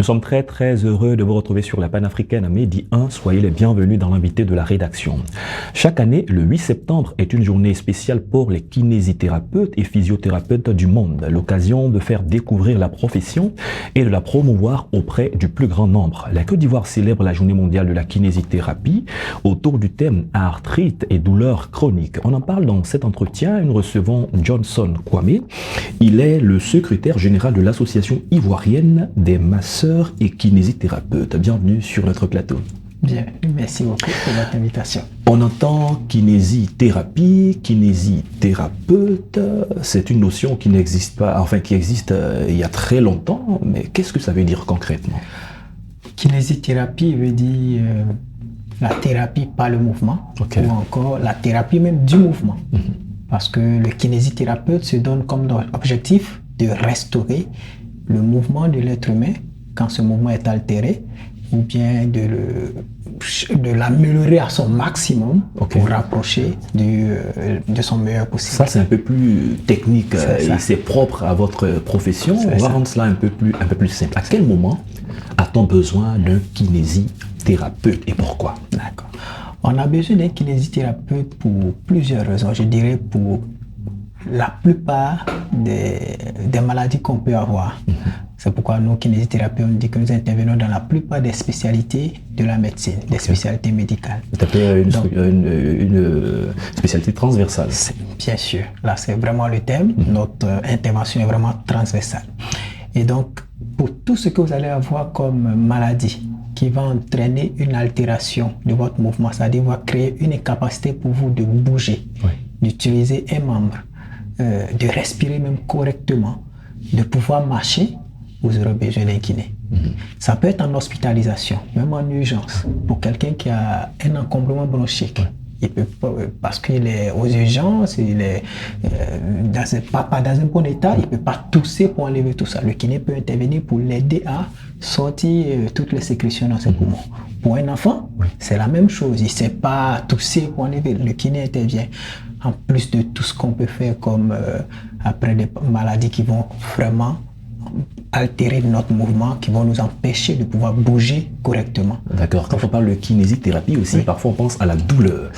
Nous sommes très très heureux de vous retrouver sur la panafricaine Medi 1. Soyez les bienvenus dans l'invité de la rédaction. Chaque année, le 8 septembre est une journée spéciale pour les kinésithérapeutes et physiothérapeutes du monde. L'occasion de faire découvrir la profession et de la promouvoir auprès du plus grand nombre. La Côte d'Ivoire célèbre la journée mondiale de la kinésithérapie autour du thème arthrite et douleurs chroniques. On en parle dans cet entretien. Nous recevons Johnson Kwame. Il est le secrétaire général de l'association ivoirienne des masseurs et kinésithérapeutes. Bienvenue sur notre plateau. Bien, merci beaucoup pour votre invitation. On entend kinésithérapie, kinésithérapeute, c'est une notion qui n'existe pas, enfin qui existe il y a très longtemps, mais qu'est-ce que ça veut dire concrètement? Kinésithérapie veut dire la thérapie par le mouvement, Okay. ou encore la thérapie même du mouvement. Parce que le kinésithérapeute se donne comme objectif de restaurer le mouvement de l'être humain quand ce mouvement est altéré, ou bien de l'améliorer à son maximum pour rapprocher de son meilleur possible. Ça, c'est un peu plus technique et c'est propre à votre profession. On va rendre cela un peu plus simple. À quel moment a-t-on besoin d'un kinésithérapeute et pourquoi? D'accord. On a besoin d'un kinésithérapeute pour plusieurs raisons. Je dirais pour la plupart des maladies qu'on peut avoir. C'est pourquoi nous, kinésithérapeutes, on dit que nous intervenons dans la plupart des spécialités de la médecine, des spécialités médicales. Vous appelez une spécialité transversale. Bien sûr. Là, c'est vraiment le thème. Notre intervention est vraiment transversale. Et donc, pour tout ce que vous allez avoir comme maladie qui va entraîner une altération de votre mouvement, c'est-à-dire va créer une incapacité pour vous de bouger, d'utiliser un membre, de respirer même correctement, de pouvoir marcher, vous aurez besoin d'un kiné. Ça peut être en hospitalisation, même en urgence, pour quelqu'un qui a un encombrement bronchique. Il peut, parce qu'il est aux urgences, il est pas dans un bon état, il ne peut pas tousser pour enlever tout ça. Le kiné peut intervenir pour l'aider à sortir toutes les sécrétions dans ses poumons. Pour un enfant, c'est la même chose. Il ne sait pas tousser pour enlever. Le kiné intervient. En plus de tout ce qu'on peut faire comme après des maladies qui vont vraiment altérer notre mouvement, qui vont nous empêcher de pouvoir bouger correctement. D'accord. Quand on parle de kinésithérapie aussi, parfois on pense à la douleur.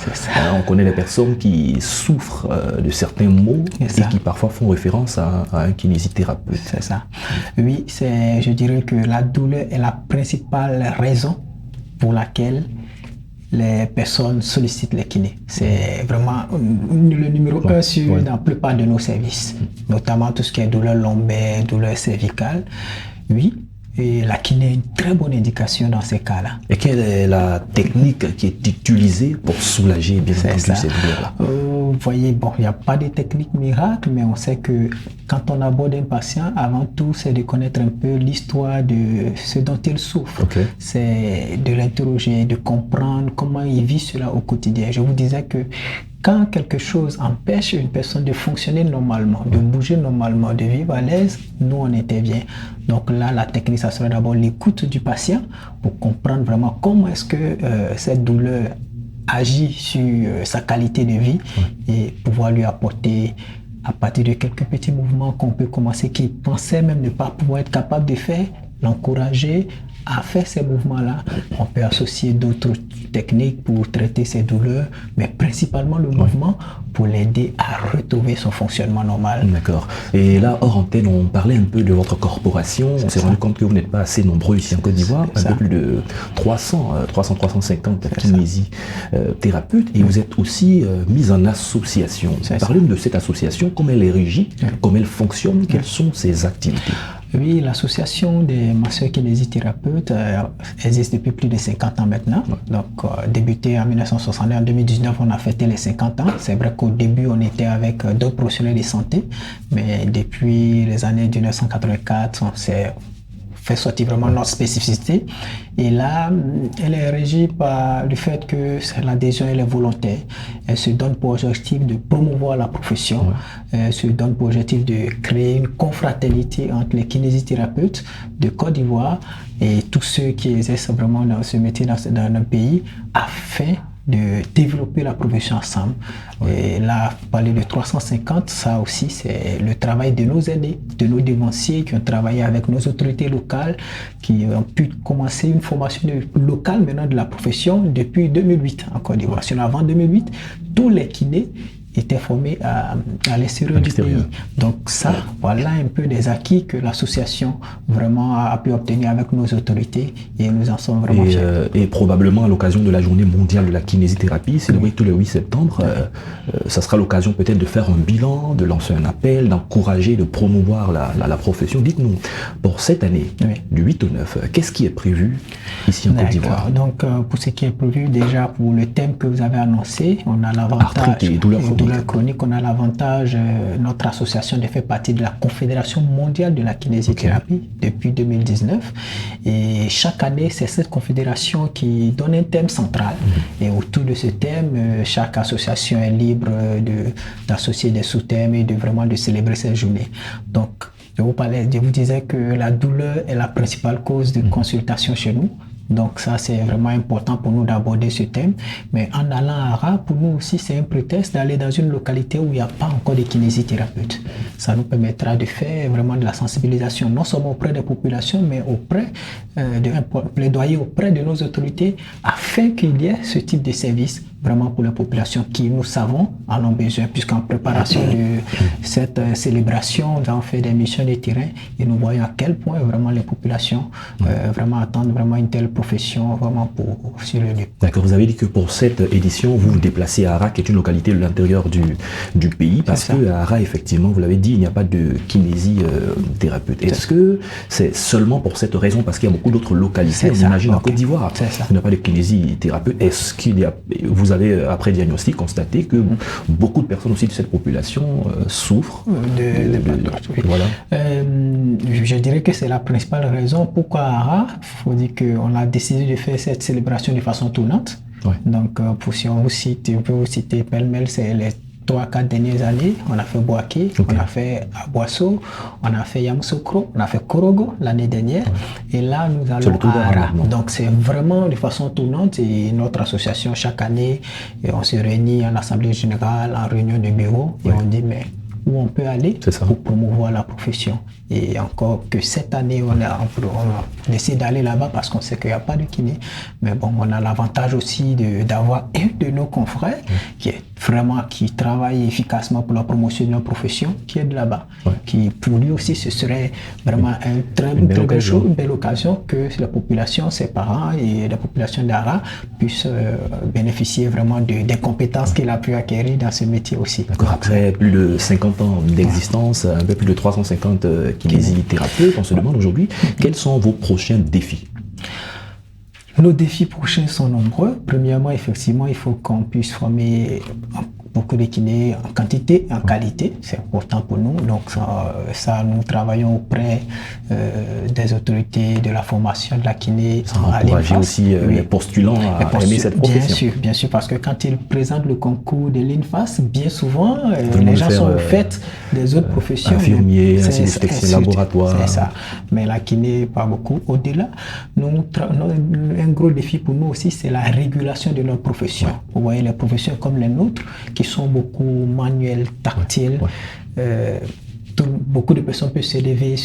On connaît des personnes qui souffrent de certains maux et qui parfois font référence à un kinésithérapeute. C'est ça. Oui, je dirais que la douleur est la principale raison pour laquelle les personnes sollicitent les kinés. C'est vraiment le numéro 1 dans la plupart de nos services, notamment tout ce qui est douleur lombaire, douleur cervicale. Oui, et la kiné est une très bonne indication dans ces cas-là. Et quelle est la technique qui est utilisée pour soulager bien entendu ces douleurs-là? Vous voyez, bon, il n'y a pas de technique miracle, mais on sait que quand on aborde un patient, avant tout, c'est de connaître un peu l'histoire de ce dont il souffre. C'est de l'interroger, de comprendre comment il vit cela au quotidien. Je vous disais que quand quelque chose empêche une personne de fonctionner normalement, de bouger normalement, de vivre à l'aise, nous on intervient. Donc là, la technique, ça sera d'abord l'écoute du patient pour comprendre vraiment comment est-ce que cette douleur agit sur sa qualité de vie et pouvoir lui apporter, à partir de quelques petits mouvements qu'on peut commencer, qu'il pensait même ne pas pouvoir être capable de faire, l'encourager à faire ces mouvements-là. On peut associer d'autres techniques pour traiter ces douleurs, mais principalement le mouvement pour l'aider à retrouver son fonctionnement normal. D'accord. Et là, hors antenne, on parlait un peu de votre corporation. On s'est rendu compte que vous n'êtes pas assez nombreux ici en Côte d'Ivoire, un peu plus de 350 kinésithérapeutes, et vous êtes aussi mis en association. Parlez-nous de cette association, comment elle est régie, comment elle fonctionne, quelles sont ses activités? Oui, l'association des masseurs kinésithérapeutes existe depuis plus de 50 ans maintenant. Donc, débuté en 1969, en 2019, on a fêté les 50 ans. C'est vrai qu'au début, on était avec d'autres professionnels de santé, mais depuis les années 1984, on s'est fait sortir vraiment notre spécificité. Et là, elle est régie par le fait que l'adhésion elle est volontaire. Elle se donne pour objectif de promouvoir la profession. Elle se donne pour objectif de créer une confraternité entre les kinésithérapeutes de Côte d'Ivoire et tous ceux qui exercent vraiment dans ce métier dans un pays afin de développer la profession ensemble. Et là, parler de 350, ça aussi, c'est le travail de nos aînés, de nos devanciers qui ont travaillé avec nos autorités locales, qui ont pu commencer une formation locale maintenant de la profession depuis 2008 en Côte d'Ivoire. Sinon, avant 2008, tous les kinés étaient formés à l'extérieur du pays. Donc ça, voilà un peu des acquis que l'association vraiment a pu obtenir avec nos autorités et nous en sommes vraiment fiers. Et probablement à l'occasion de la journée mondiale de la kinésithérapie, célébrée tout le 8 septembre, ça sera l'occasion peut-être de faire un bilan, de lancer un appel, d'encourager, de promouvoir la profession. Dites-nous, pour cette année, du 8 au 9, qu'est-ce qui est prévu ici en Côte d'Ivoire? Donc pour ce qui est prévu, déjà pour le thème que vous avez annoncé, on a l'avantage... Arthrite et douleurs chronique, on a l'avantage, notre association fait partie de la Confédération mondiale de la kinésithérapie depuis 2019. Et chaque année, c'est cette confédération qui donne un thème central. Et autour de ce thème, chaque association est libre d'associer des sous-thèmes et de célébrer cette journée. Donc, je vous disais que la douleur est la principale cause de consultation chez nous. Donc ça, c'est vraiment important pour nous d'aborder ce thème. Mais en allant à Ara, pour nous aussi, c'est un prétexte d'aller dans une localité où il n'y a pas encore de kinésithérapeutes. Ça nous permettra de faire vraiment de la sensibilisation, non seulement auprès des populations, mais auprès d'un plaidoyer auprès de nos autorités, afin qu'il y ait ce type de service vraiment pour les populations qui, nous savons, en ont besoin, puisqu'en préparation de cette célébration, nous avons fait des missions de terrain et nous voyons à quel point vraiment les populations vraiment attendent vraiment une telle profession vraiment sur le lieu. D'accord, vous avez dit que pour cette édition, vous vous déplacez à Ara, qui est une localité de l'intérieur du pays, parce que à Ara, effectivement, vous l'avez dit, il n'y a pas de kinésithérapeute. Est-ce que c'est seulement pour cette raison, parce qu'il y a beaucoup d'autres localités, on imagine en Côte d'Ivoire, il n'y a pas de kinésithérapeute? Est-ce qu'il y a, vous avez, après diagnostic, constaté que beaucoup de personnes aussi de cette population souffrent voilà. Je dirais que c'est la principale raison pourquoi à Ara, il faut dire qu'on a décidé de faire cette célébration de façon tournante. Donc, si on vous cite, on peut vous citer pêle-mêle, c'est les 3-4 dernières années, on a fait Boaké, on a fait Aboisseau, on a fait Yamoussoukro, on a fait Korogo l'année dernière, et là nous allons à Ara. Donc c'est vraiment de façon tournante, et notre association chaque année, on se réunit en assemblée générale, en réunion de bureau, et on dit mais où on peut aller pour promouvoir la profession. Et encore que cette année, on a décidé d'aller là-bas parce qu'on sait qu'il n'y a pas de kiné. Mais bon, on a l'avantage aussi d'avoir un de nos confrères qui travaille efficacement pour la promotion de notre profession, qui est de là-bas. Qui, pour lui aussi, ce serait vraiment une belle occasion que la population, ses parents et la population d'Ara puissent bénéficier vraiment des compétences qu'il a pu acquérir dans ce métier aussi. Après plus de 50 ans d'existence, un peu plus de 350 kinésithérapeutes, on se demande aujourd'hui quels sont vos prochains défis? Nos défis prochains sont nombreux. Premièrement, effectivement, il faut qu'on puisse former beaucoup de kinés en quantité et en qualité. C'est important pour nous. Donc ça nous travaillons auprès des autorités de la formation de la kiné. Encourager aussi les postulants à aimer cette profession. Bien sûr, parce que quand ils présentent le concours de l'INFAS, bien souvent, les gens sont au fait des autres professions. Infirmiers, assistants, laboratoire. C'est ça. Mais la kiné, pas beaucoup. Au-delà, un gros défi pour nous aussi, c'est la régulation de notre profession. Vous voyez, les professions comme les nôtres, qui sont beaucoup manuelles, tactiles, beaucoup de personnes peuvent se lever,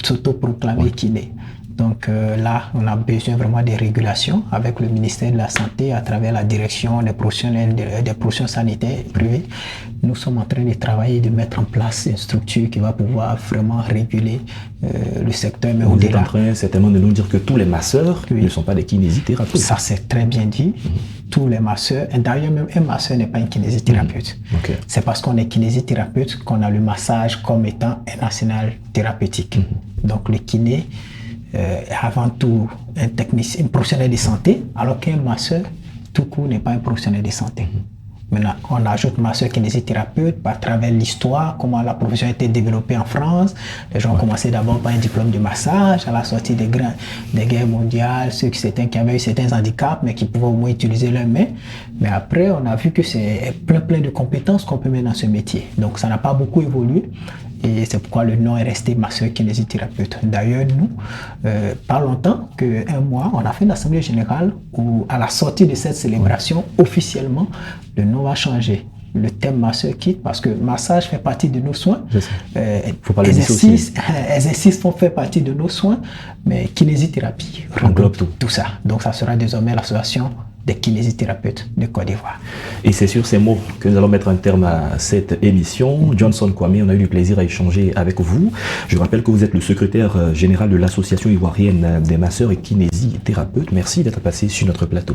s'autoproclamer kiné. Donc là, on a besoin vraiment de régulation avec le ministère de la Santé à travers la direction des professions sanitaires privées. Nous sommes en train de travailler et de mettre en place une structure qui va pouvoir vraiment réguler le secteur. Mais vous êtes en train certainement de nous dire que tous les masseurs ne sont pas des kinésithérapeutes. Ça, c'est très bien dit. Tous les masseurs, et d'ailleurs même un masseur n'est pas un kinésithérapeute. C'est parce qu'on est kinésithérapeute qu'on a le massage comme étant un arsenal thérapeutique. Donc le kiné avant tout un technicien, un professionnel de santé, alors qu'un masseur tout court n'est pas un professionnel de santé. Maintenant, on ajoute masseur kinésithérapeute à travers l'histoire, comment la profession a été développée en France. Les gens ont commencé d'abord par un diplôme de massage, à la sortie des guerres mondiales, ceux qui avaient eu certains handicaps, mais qui pouvaient au moins utiliser leurs mains. Mais après, on a vu que c'est plein de compétences qu'on peut mettre dans ce métier. Donc, ça n'a pas beaucoup évolué. Et c'est pourquoi le nom est resté masseur kinésithérapeute. D'ailleurs, nous, pas longtemps qu'un mois, on a fait une assemblée générale où, à la sortie de cette célébration, officiellement, le nom va changer. Le thème masseur quitte parce que massage fait partie de nos soins. Faut pas le dissocier. Exercices font faire partie de nos soins, mais kinésithérapie englobe tout ça. Donc, ça sera désormais l'association des kinésithérapeutes de Côte d'Ivoire. Et c'est sur ces mots que nous allons mettre un terme à cette émission. Johnson Kwame, on a eu du plaisir à échanger avec vous. Je rappelle que vous êtes le secrétaire général de l'Association ivoirienne des masseurs et kinésithérapeutes. Merci d'être passé sur notre plateau.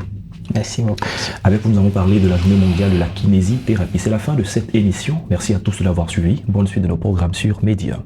Merci beaucoup. Avec vous, nous avons parlé de la journée mondiale de la kinésithérapie. C'est la fin de cette émission. Merci à tous de l'avoir suivi. Bonne suite de nos programmes sur Média.